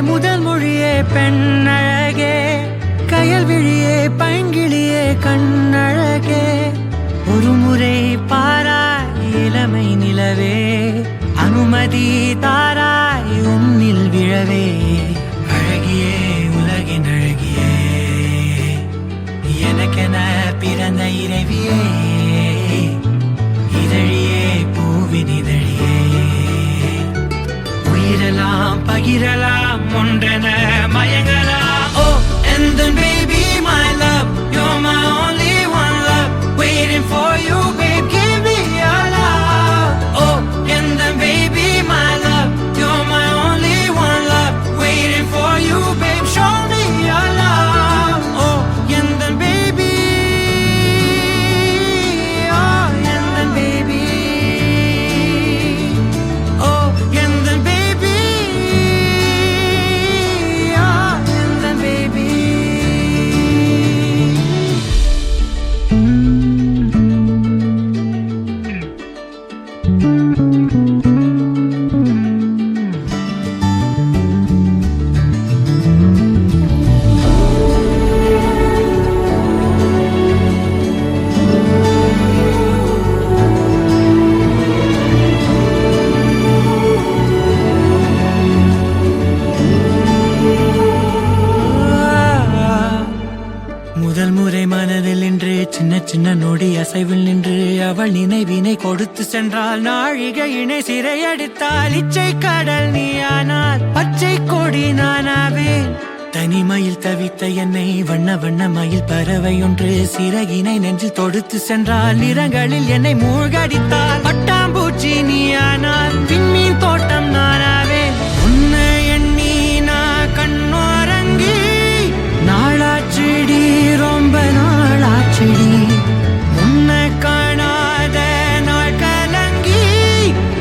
முதல் மொழியே பெண்ணழகே கயல் விழியே பைங்கிளியே கண்ணழகே ஒரு முறை பாராய் இளமை நிலவே அனுமதி தாராய் உன்னில் விழவே அழகியே உலகின் அழகியே எனக்கென பிறந்த இறைவியே இதழியே பூவின் இதழியே உயிரலாம் பகிரலாம் ஒன்றென மயங்கலாம் ஓ and then baby my love you're my only one love waiting for you babe give me your love oh and then baby my love you're my only one love waiting for you babe show me your love oh and then baby oh and then baby oh and then baby oh and then baby முதல் முறை மனதில் நின்று சின்ன சின்ன நொடி அசைவில் நின்று அவள் நினைவினை கொடுத்து சென்றால் நாழிகை இணை சிறையடித்தால் இச்சை கடல் நீயானால் பச்சை கொடி நானாவேன் தனிமையில் தவித்த என்னை வண்ண வண்ண மயில் பறவை ஒன்று சிறகினை நெஞ்சில் தொடுத்து சென்றால் நிறங்களில் என்னை மூழ்கடித்தால் பட்டாம்பூச்சி நீயானால் விண்மீன் தோட்டம் நானாவேன் உன்னை எண்ணி நான் கண்ணோரங்கி நாளாச்செடி ரொம்ப நாளாச்செடி முன்ன காணாத நாள் கலங்கி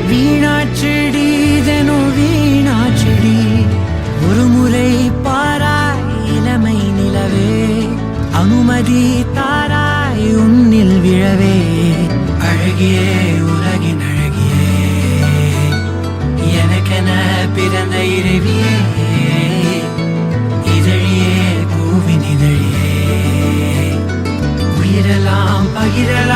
வீணாச்செடி இதனும் வீணாச்செடி ஒரு முறை பாராய் இளமை நிலவே அனுமதி தாராய் உன்னில் விழவே அழகியே உலகின் அழகியே எனக்கென பிறந்த இறைவியே இதழியே பூவின் இதழியே உயிரெல்லாம் பகிரலாம்